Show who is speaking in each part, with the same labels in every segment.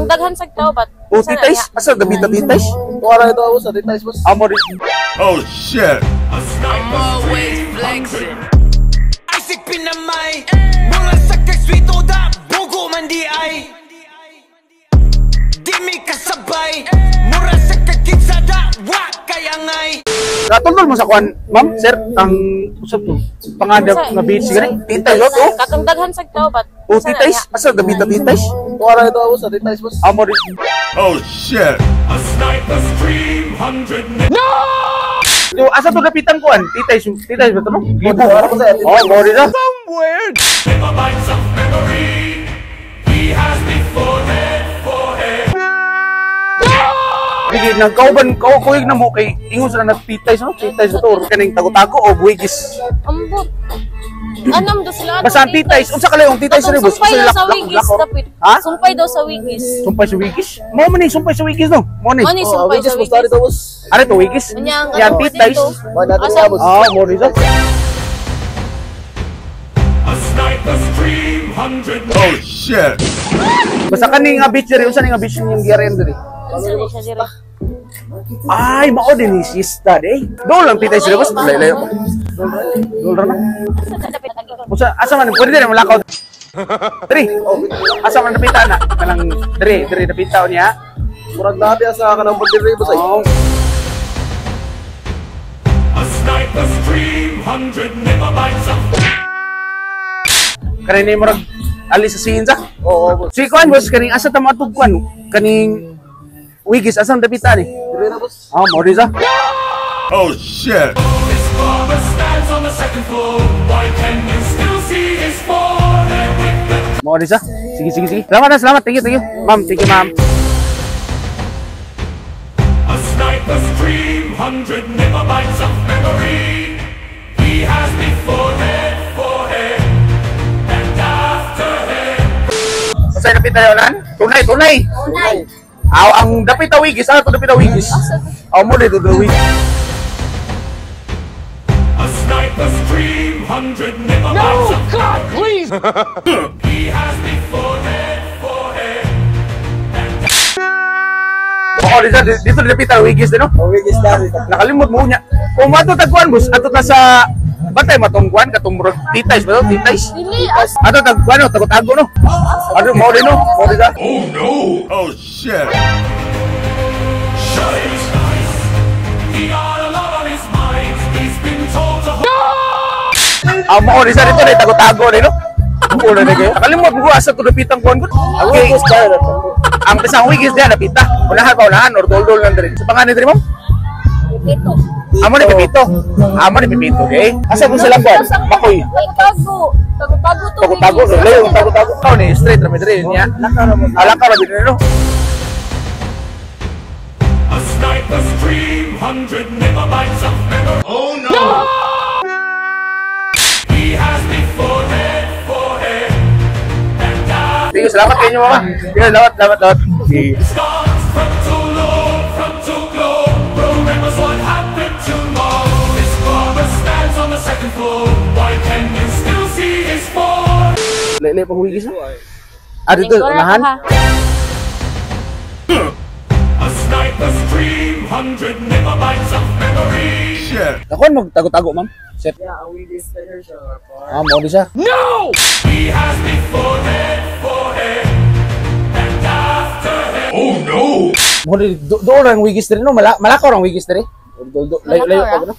Speaker 1: Katong daghan sa tao bat.
Speaker 2: O titays, asa dapita titays?
Speaker 3: Wala ito ako sa details boss.
Speaker 2: Amo rin.
Speaker 4: Oh shit!
Speaker 5: I'm always flexing. Isaac pinamay. Mura sa kaswito da. Bugo man di ay. Di mi kasabay. Mura sa kakinsada. Wa kayangay.
Speaker 2: Natulol mo sa kwan, ma'am, sir, ang usap to. Pangadap na beach gani. Titays lot oh.
Speaker 1: Katong daghan sa tao bat.
Speaker 2: O titays, asa dapita titays?
Speaker 3: Wala ito ako sa details boss.
Speaker 2: Amo rin.
Speaker 4: Oh shit!
Speaker 5: A sniper's dream 100
Speaker 2: So, asa to dapitan kuan? Titays ba to no?
Speaker 3: Wala ko sa
Speaker 2: Oh, mo rin na.
Speaker 5: megabytes of memory. He has me forehead.
Speaker 2: Sige, nang kauban, kuig na mo kay ingon sila na titays no? Titays ba to? Or kaning tago-tago o buwigis?
Speaker 1: Ambot. Anam do sila.
Speaker 2: Basta ang titays, unsa ka lang titays rin boss?
Speaker 1: Sumpay daw
Speaker 2: Usa
Speaker 1: sa
Speaker 2: lak-
Speaker 1: wigis
Speaker 2: lak-
Speaker 1: dapit.
Speaker 2: Ha?
Speaker 1: Sumpay daw sa wigis.
Speaker 2: Sumpay sa wigis? Mo man ni sumpay sa wigis no? Mo ni.
Speaker 1: Ano yung
Speaker 3: Oh,
Speaker 1: sumpay
Speaker 3: just
Speaker 1: sa
Speaker 3: boss
Speaker 1: wigis?
Speaker 3: tari to boss.
Speaker 2: Ano to wigis?
Speaker 1: Kanyang
Speaker 2: Yan
Speaker 1: ano,
Speaker 2: titays.
Speaker 1: dito.
Speaker 3: Wala natin
Speaker 1: Asa?
Speaker 3: nga boss.
Speaker 2: Ah, mo rin na.
Speaker 5: A sniper's dream 100
Speaker 4: Oh shit!
Speaker 2: Basta kaning nga beach diri, unsa ni nga beach yung giaren diri?
Speaker 1: Unsa ni siya diri?
Speaker 2: Ay, mao din ni sista day. Do lang titays sila boss. Laylay ko. Dol ra na.
Speaker 1: Sa dapit lagi ko.
Speaker 2: Unsa asa man pwede din malakaw. Diri. Asa man napita na? Kanang diri napita niya.
Speaker 3: Murag nabi sa kanang bundiri boss ay.
Speaker 2: Oh.
Speaker 5: A sniper's dream 100 megabytes of
Speaker 2: Kanini mo rag ali sa sinza.
Speaker 3: Oo boss.
Speaker 2: Si kuan boss kaning asa ta matugkuan kaning wigis asang dapita ni.
Speaker 3: Dire na boss.
Speaker 2: Ah, mo rin sa.
Speaker 4: Oh shit!
Speaker 5: His father stands on the second floor. Why can you still see his forehead with the
Speaker 2: Mo rin sa. Sige. Salamat. Thank you. Ma'am, thank you ma'am.
Speaker 5: A sniper's dream 100 megabytes of memory. He has me forehead. And after him
Speaker 2: Sa dapita yonan? Tunay. Aw ang dapita wigis, ano to dapita wigis? Aw mo dito do wigis.
Speaker 5: a sniper's dream 100 megabytes of God, please. He has me forehead.
Speaker 2: Oo, dito dapita wigis din no.
Speaker 3: Oh, wigis dali.
Speaker 2: Nakalimot mo niya. Kung mato tagkuan boss, ato ta sa batay matungkuan katong murag titays ba to? Titays.
Speaker 1: Dili
Speaker 2: Ato tagkuan no, tago-tago no. Ano mo din no? Mo din sa.
Speaker 5: Oh no!
Speaker 4: Oh shit!
Speaker 5: Shut his eyes. He got a lot on his mind. He's been told to
Speaker 2: Mo din sa dito na tago-tago din no. Ulo na kayo. Nakalimot mo asa to dapitang kuan ko. Okay.
Speaker 3: Wigis dali.
Speaker 2: Ang isang wigis diyan napita. Unahan or dol-dol lang diri. Sa pangalan diri mo?
Speaker 1: Pipito.
Speaker 2: Amo ni Pipito. Okay? Asa mo sila kuan? Makoy.
Speaker 1: Tago-tago to.
Speaker 2: Tago-tago.
Speaker 1: wigis.
Speaker 2: Layo yung tago-tago. Ikaw ni straight ra diri niya. Alaka ra din no.
Speaker 5: a sniper's dream 100 megabytes of memory. Oh no! He has me forehead.
Speaker 2: Sige, salamat kayo mama. Sige, salamat. Sige.
Speaker 5: Scars from to globe. Remembers what happened to Mom. His father stands on the second floor. Why can you still see his form?
Speaker 2: Lele pang wigis na. Dito, unahan.
Speaker 5: A sniper's dream 100 megabytes of memory.
Speaker 4: Shit!
Speaker 2: Ako mag tago-tago, ma'am. Set.
Speaker 3: Yeah, ang wigis dali siya.
Speaker 2: Mo di siya.
Speaker 5: No! He has me forehead. And after him. Oh no!
Speaker 2: Mo di do lang wigis diri no. Malakaw lang wigis diri. Layo
Speaker 1: Malakaw,
Speaker 2: pa no.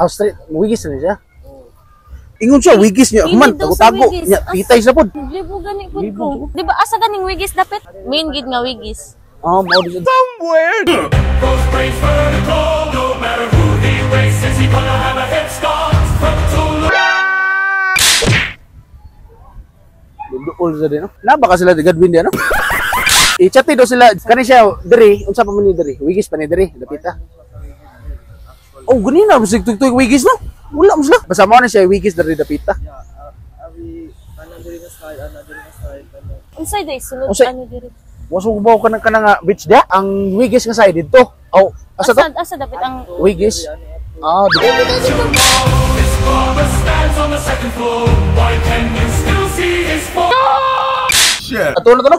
Speaker 2: Straight, wigis na siya. Ingon siya wigis niya. Man,
Speaker 1: Dili daw sa
Speaker 2: tago-tago.
Speaker 1: wigis.
Speaker 2: Nya titay sa pod.
Speaker 1: Libo gani pud ko. Di ba asa ganing wigis dapit? Main gid nga wigis.
Speaker 2: Mo di siya.
Speaker 5: Those brains vertical. No matter who he races, he gonna have a head start. From Tulu.
Speaker 2: Duol sa din no. Naba ka sila gadwin di ano? I-chat daw sila kani siya diri, unsa pa man ni diri? Wigis pa ni diri, dapita. Oh, gani na bisig tugtog wigis no. Wala mo sila. Basta mo na siya wigis diri dapita.
Speaker 3: Abi ana diri na style.
Speaker 1: Unsay day sunod
Speaker 2: Unsay?
Speaker 1: ano diri?
Speaker 2: Wasog baw ka nga beach dia. Ang wigis nga side dito. Oh, asa to?
Speaker 1: Asa dapit ang
Speaker 2: Wigis. Dito.
Speaker 5: His father stands on the second floor. Why can you still see his form?
Speaker 4: shit.
Speaker 2: Ato na to, no?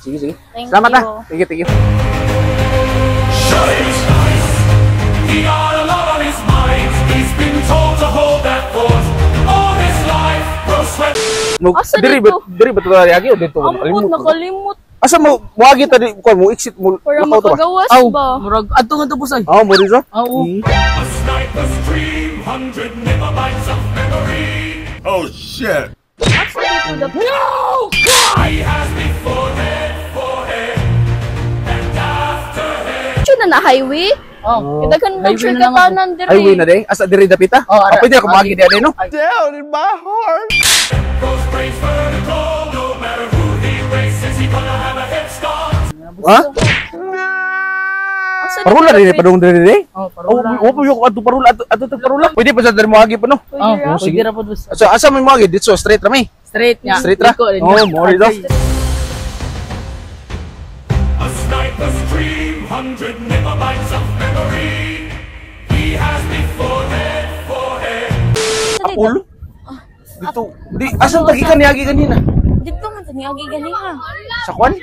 Speaker 2: Sige, sige.
Speaker 1: Thank
Speaker 2: Salamat
Speaker 1: you.
Speaker 2: na. Thank you, thank you.
Speaker 6: He got a lot on his mind. He's been told to hold that fort all his life. Bro, sweat.
Speaker 1: Asa
Speaker 2: Diri
Speaker 1: dito?
Speaker 2: ba ito lagi o dito?
Speaker 1: Ampun, nakalimot.
Speaker 2: Asa mo, muagi ta di, kuan mo, exit mo.
Speaker 1: Para
Speaker 2: lakaw to ba?
Speaker 1: makagawas ba?
Speaker 7: Murag adto nga to pusay.
Speaker 2: Oo, mo rin sa?
Speaker 7: Oo.
Speaker 6: A sniper's dream, 100 megabytes of memory.
Speaker 4: Oh shit.
Speaker 1: Asa dito dapat?
Speaker 6: He has me forehead, forehead, and after head.
Speaker 1: Diyo na highway?
Speaker 7: Oh.
Speaker 1: Kita kan mo
Speaker 7: Highway
Speaker 1: sure
Speaker 7: na lang ako.
Speaker 1: katanan diri.
Speaker 2: Highway na day? Asa diri dapita?
Speaker 7: Oh, ara.
Speaker 2: Pwede ako muagi di no?
Speaker 4: Down in my heart.
Speaker 6: Goes praise vertical, no matter who he races, he gonna have a head start.
Speaker 2: Ha?
Speaker 1: Asa
Speaker 2: Parula
Speaker 1: dito
Speaker 2: rin,
Speaker 1: dapat?
Speaker 2: padung diri day?
Speaker 7: Oh,
Speaker 2: Oh,
Speaker 7: parola.
Speaker 2: opo yung ato parula, ato parula. Pwede pa sa diri muagi pa no?
Speaker 7: Oh,
Speaker 1: Pwede ra.
Speaker 7: sige ra pod bus.
Speaker 2: So, asa mo muagi? Dito, straight ra may.
Speaker 7: Straight nya.
Speaker 2: Straight ra?
Speaker 7: Liko,
Speaker 2: Oh, mo rin daw.
Speaker 6: A sniper's dream, 100 megabytes of memory. He has me forehead, forehead.
Speaker 1: Asa dito?
Speaker 2: Apol? Dito. Di, asan tagikan niagi kanina?
Speaker 1: Dito man tani agi ganiha.
Speaker 2: Sa kwan?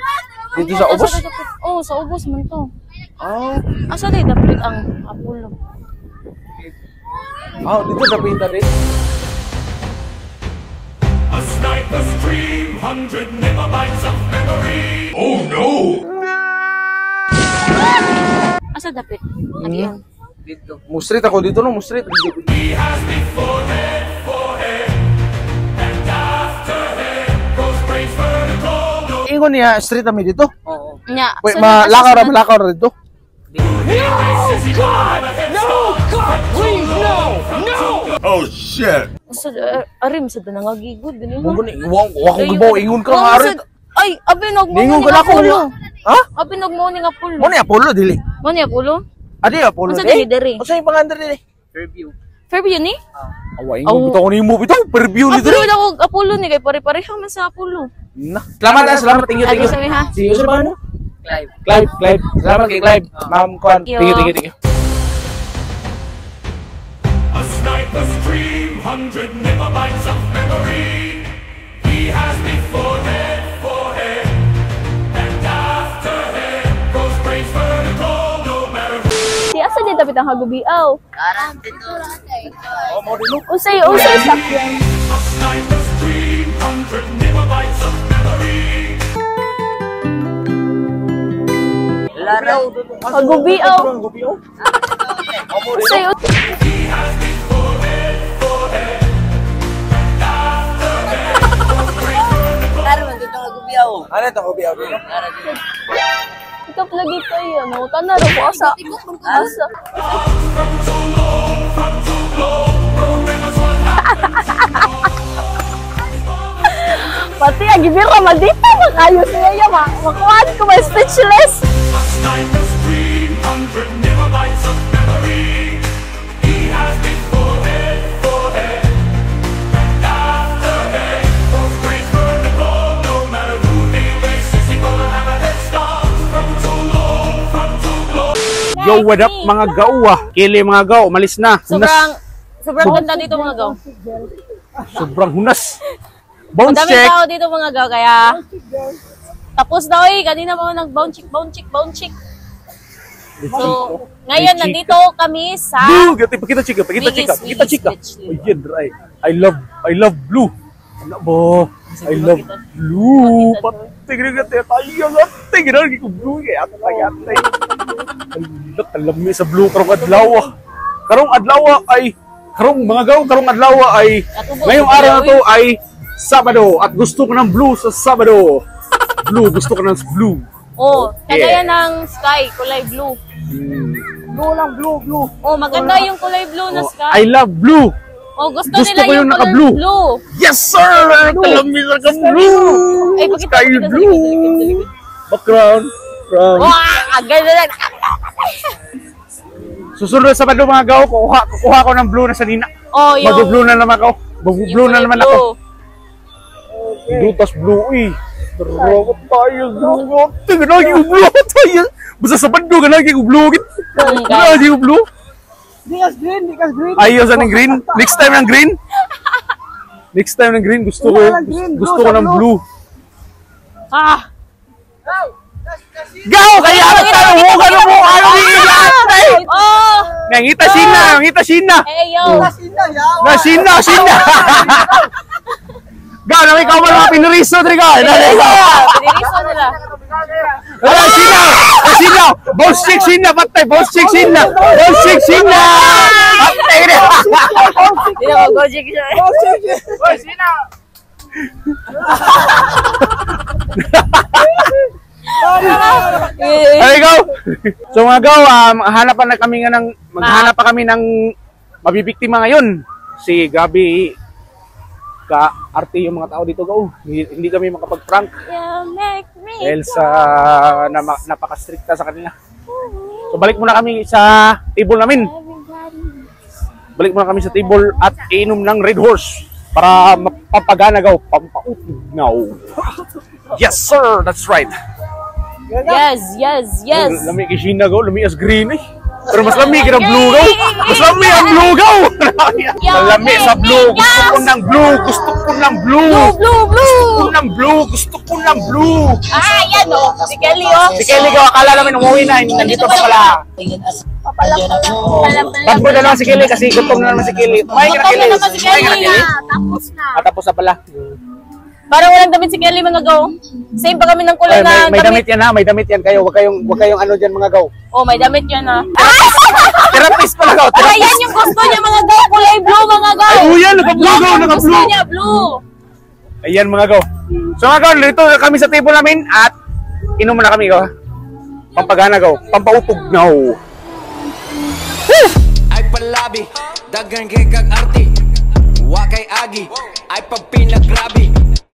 Speaker 2: Dito sa ubos?
Speaker 1: Oh, sa ubos man to.
Speaker 2: Ah,
Speaker 1: Asa dito dapat ang Apollo?
Speaker 2: dito dapita din.
Speaker 6: A sniper's dream, 100 megabytes of memory. Oh no!
Speaker 1: Asa dapat? Agian.
Speaker 7: Dito.
Speaker 2: Mo street ako dito no, mo street.
Speaker 6: He has me forehead, forehead, and after head goes praise vertical, no
Speaker 2: Ingon niya, street kami dito.
Speaker 7: Oo.
Speaker 1: Nya.
Speaker 2: Wait,
Speaker 1: so dito
Speaker 2: malakaw
Speaker 1: sa-
Speaker 2: ra, malakaw ra dito.
Speaker 6: races, he gonna have a head start.
Speaker 4: Oh shit.
Speaker 1: Sa arim sa nangagigod din
Speaker 2: Mo
Speaker 1: mo.
Speaker 2: gani, wa ko gibaw ingon ka nga arit.
Speaker 1: Ay, abinog mo
Speaker 2: Ningon
Speaker 1: ni
Speaker 2: ka na ako.
Speaker 1: Apollo.
Speaker 2: Ha?
Speaker 1: Abinog mo ni Apollo.
Speaker 2: Mo ni Apollo dili.
Speaker 1: Mo ni Apollo?
Speaker 2: Adi Apollo.
Speaker 1: Unsa dili?
Speaker 2: Unsa yung pangalan dili?
Speaker 7: Review.
Speaker 1: Fairview ni?
Speaker 2: Awa ingon bitaw ni mo bitaw, preview ni
Speaker 1: Apollo
Speaker 2: diri.
Speaker 1: daw og Apollo ni kay pare-pareho man sa Apollo.
Speaker 2: Na. Salamat, thank you, thank you.
Speaker 1: Ay, sabi, ha?
Speaker 2: See you sa ano?
Speaker 7: Live.
Speaker 2: Clive. Salamat kay Clive. Ma'am Kwan.
Speaker 1: Thank you.
Speaker 2: Thank you.
Speaker 6: A sniper's dream, 100 megabytes of memory. He has me forehead, forehead, and after head goes praise vertical, no matter who.
Speaker 1: Di asa di dapat ang hagubiaw.
Speaker 2: Oh, mo dilo.
Speaker 1: Usay sakyan.
Speaker 6: A sniper's dream, 100 megabytes of memory.
Speaker 1: Hagubiaw. Usay
Speaker 6: He has me forehead, forehead, and after head goes praise vertical.
Speaker 2: Ano ito ko biyaw dito?
Speaker 1: Ikap lagi kayo, no? Kana ro ko asa. Asa. Pati ang gibira madita makayos niya makuhaan ko may speechless.
Speaker 6: A sniper's dream, 100 megabytes of memory. He has me forehead, forehead, and after head goes praise vertical, no matter who he races, he gonna have a head start. From too low, from too low.
Speaker 2: Yo, what up mga gawa? Kili mga gaw, malis na.
Speaker 1: Sobrang ganda dito mga gaw.
Speaker 2: Sobrang hunas. Bounce
Speaker 1: Madaming
Speaker 2: check.
Speaker 1: tao dito mga gaw kaya tapos daw kanina pa nag-bounce check. So, ngayon nandito kami sa
Speaker 2: Blue, gati pakita chika, pakita
Speaker 1: Wiggy's
Speaker 2: chika.
Speaker 1: Beach.
Speaker 2: Oh, yeah, right. I love blue. Ano bo? I love blue. Patigil gati tayo gati. Ginaan ko blue kaya atay. Alam mi sa blue karong adlaw. Karong mga gaw, karong adlaw ay ngayong araw na to ay Sabado at gusto ko ng blue sa Sabado. Blue, gusto ko ng blue.
Speaker 1: oh, kagaya ng sky, kulay blue.
Speaker 2: Blue lang, blue.
Speaker 1: Oh, maganda yung kulay blue na sky.
Speaker 2: I love blue.
Speaker 1: Oh, gusto
Speaker 2: Gusto
Speaker 1: nila
Speaker 2: ko yung
Speaker 1: yung color
Speaker 2: naka-blue.
Speaker 1: blue.
Speaker 2: Yes, sir! Kalami na ka blue!
Speaker 1: Ay, pakita
Speaker 2: Sky
Speaker 1: sa
Speaker 2: blue!
Speaker 1: likod.
Speaker 2: Background. From.
Speaker 1: Wow, ganda na.
Speaker 2: Susunod sa Sabado mga gaw, kukuha ko ng blue na sa nina.
Speaker 1: Oh, yung
Speaker 2: Mag-blue na naman ako. Mag-blue na
Speaker 1: kulay
Speaker 2: naman
Speaker 1: blue.
Speaker 2: ako. Blue tas blue, eh. Darawa tayo, blue. Tingnan lagi ko blue tayo. Basta sa Sabado, lagi ko blue. Lagi ko blue.
Speaker 3: Dikas green.
Speaker 2: Ayos ng green. Next time ng green. Gusto ko ng blue.
Speaker 1: Ah!
Speaker 2: Go! Kaya ano tayo mo? Ano mo? Ano mo?
Speaker 1: Oh!
Speaker 2: Ngita Sina!
Speaker 1: Hey, yo!
Speaker 2: Sina! Go! Nang ikaw mo mga pinuriso, Trigo!
Speaker 1: Piniriso nila.
Speaker 2: Sina! Boss chick Sina! Patay! Boss chick Sina! Patay rin!
Speaker 1: Hindi na mag-gojik siya.
Speaker 2: There you go! So mga go, maghanap pa kami ng mabibiktima ngayon. Si Gabi, ka-arte yung mga tao dito, go. Hindi kami makapag-prank
Speaker 1: You make me
Speaker 2: dahil sa napaka-stricta sa kanila. So balik muna kami sa table namin. Balik muna kami sa table at inom ng Red Horse para mapapagana, go. Pampautnaw. Yes sir, that's right.
Speaker 1: Yes.
Speaker 2: Lami kay Sheena, go. Lami as green eh. Pero mas lami kina blue, go. Mas lami ang blue, go. Lami sa blue. Gusto ko ng blue. Gusto ko ng blue. Gusto ko ng blue.
Speaker 1: Ah, yan o. Si Kelly o.
Speaker 2: Si Kelly, go. Akala namin umuwi na. Nandito pa pala. Bad boy na naman si Kelly kasi gutom na naman si Kelly. Kumain ka na, Kelly.
Speaker 1: Gutom na naman si
Speaker 2: Kumain ka na,
Speaker 1: Kelly.
Speaker 2: Kelly.
Speaker 1: Tapos na.
Speaker 2: Tapos na pala.
Speaker 1: Parang walang damit si Kelly, mga go. Same pa kami ng kulay na
Speaker 2: May damit yan ha. May damit yan kayo. Huwag kayong ano dyan mga go.
Speaker 1: Oh, may damit yan ha.
Speaker 2: Therapist pala, go.
Speaker 1: Ay, yan yung gusto niya, mga go. Kulay blue, mga go.
Speaker 2: Ay, yan. Naka-blue, go.
Speaker 1: Yan yung gusto
Speaker 2: Naka-blue.
Speaker 1: niya, blue.
Speaker 2: Ayan mga go. So mga go, dito kami sa table namin at inom na kami, go. Pampagana, go. Pampautog, no.
Speaker 5: Ay palabi, dagan kay kag arti. Wa kay agi, ay pag pinagrabi.